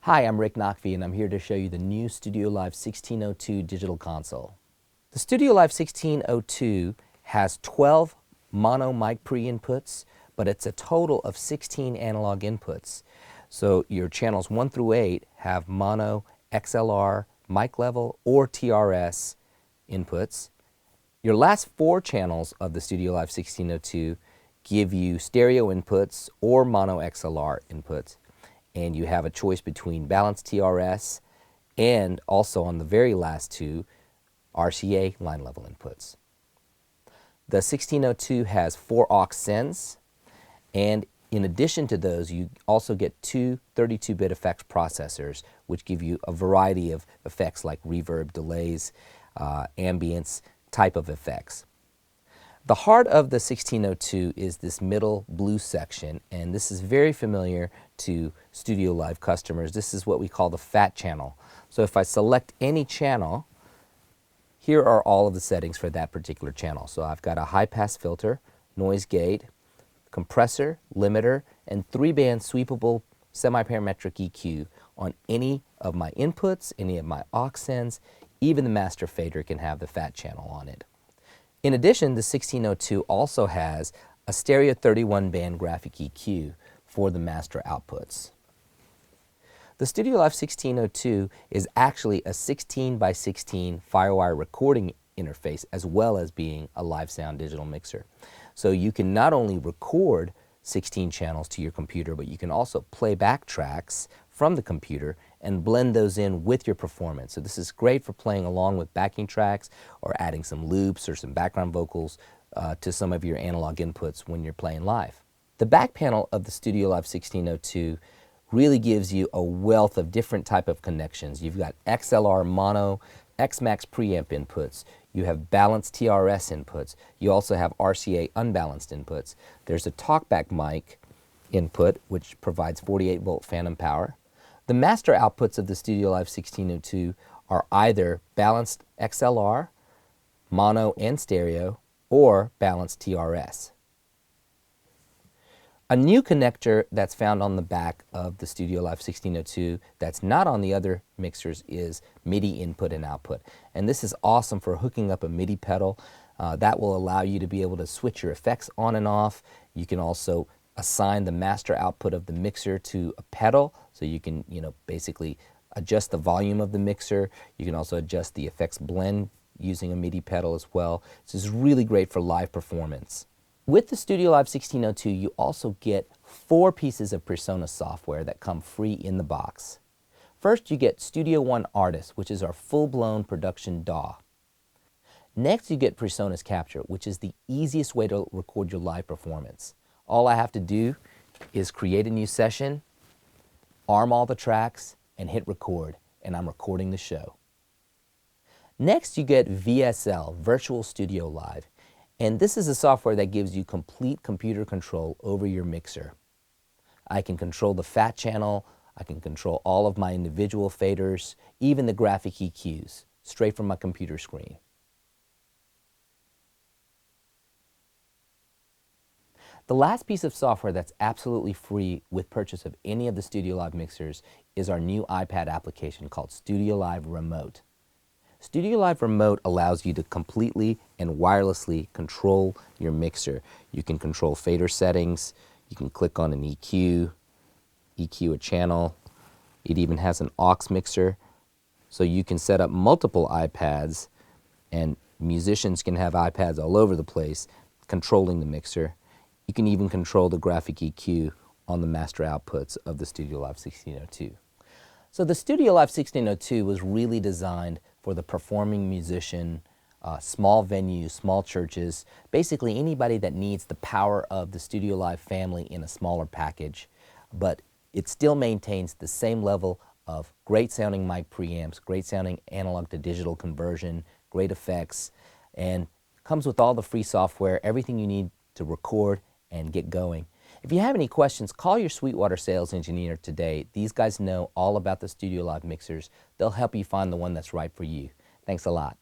Hi, I'm Rick Naqvi, and I'm here to show you the new StudioLive 1602 digital console. The StudioLive 1602 has 12 mono mic pre-inputs, but it's a total of 16 analog inputs. So your channels 1 through 8 have mono, XLR, mic level, or TRS inputs. Your last 4 channels of the StudioLive 1602 give you stereo inputs or mono XLR inputs. And you have a choice between balanced TRS and also on the very last 2, RCA line level inputs. The 1602 has 4 aux sends, and in addition to those, you also get 2 32-bit effects processors, which give you a variety of effects like reverb, delays, ambience type of effects. The heart of the 1602 is this middle blue section, and this is very familiar to StudioLive customers. This is what we call the fat channel. So if I select any channel, here are all of the settings for that particular channel. So I've got a high-pass filter, noise gate, compressor, limiter, and 3-band sweepable semi-parametric EQ on any of my inputs, any of my aux sends. Even the master fader can have the fat channel on it. In addition, the 1602 also has a stereo 31-band graphic EQ for the master outputs. The StudioLive 1602 is actually a 16 by 16 Firewire recording interface as well as being a live sound digital mixer. So you can not only record 16 channels to your computer, but you can also play back tracks from the computer and blend those in with your performance. So this is great for playing along with backing tracks or adding some loops or some background vocals to some of your analog inputs when you're playing live. The back panel of the StudioLive 1602 really gives you a wealth of different type of connections. You've got XLR mono, Xmax preamp inputs, you have balanced TRS inputs, you also have RCA unbalanced inputs. There's a talkback mic input which provides 48-volt phantom power. The master outputs of the StudioLive 1602 are either balanced XLR, mono and stereo, or balanced TRS. A new connector that's found on the back of the StudioLive 1602 that's not on the other mixers is MIDI input and output. And this is awesome for hooking up a MIDI pedal. That will allow you to be able to switch your effects on and off. You can also assign the master output of the mixer to a pedal, so you can basically adjust the volume of the mixer. You can also adjust the effects blend using a MIDI pedal as well. This is really great for live performance. With the StudioLive 1602, you also get 4 pieces of PreSonus software that come free in the box. First, you get Studio One Artist, which is our full-blown production DAW. Next, you get PreSonus Capture, which is the easiest way to record your live performance. All I have to do is create a new session, arm all the tracks, and hit record, and I'm recording the show. Next, you get VSL, Virtual Studio Live, and this is a software that gives you complete computer control over your mixer. I can control the fat channel, I can control all of my individual faders, even the graphic EQs, straight from my computer screen. The last piece of software that's absolutely free with purchase of any of the StudioLive mixers is our new iPad application called StudioLive Remote. StudioLive Remote allows you to completely and wirelessly control your mixer. You can control fader settings, you can click on an EQ a channel. It even has an aux mixer, so you can set up multiple iPads, and musicians can have iPads all over the place controlling the mixer. You can even control the graphic EQ on the master outputs of the StudioLive 1602. So the StudioLive 1602 was really designed for the performing musician, small venues, small churches, basically anybody that needs the power of the StudioLive family in a smaller package, but it still maintains the same level of great sounding mic preamps, great sounding analog to digital conversion, great effects, and comes with all the free software, everything you need to record and get going. If you have any questions, call your Sweetwater sales engineer today. These guys know all about the StudioLive mixers. They'll help you find the one that's right for you. Thanks a lot.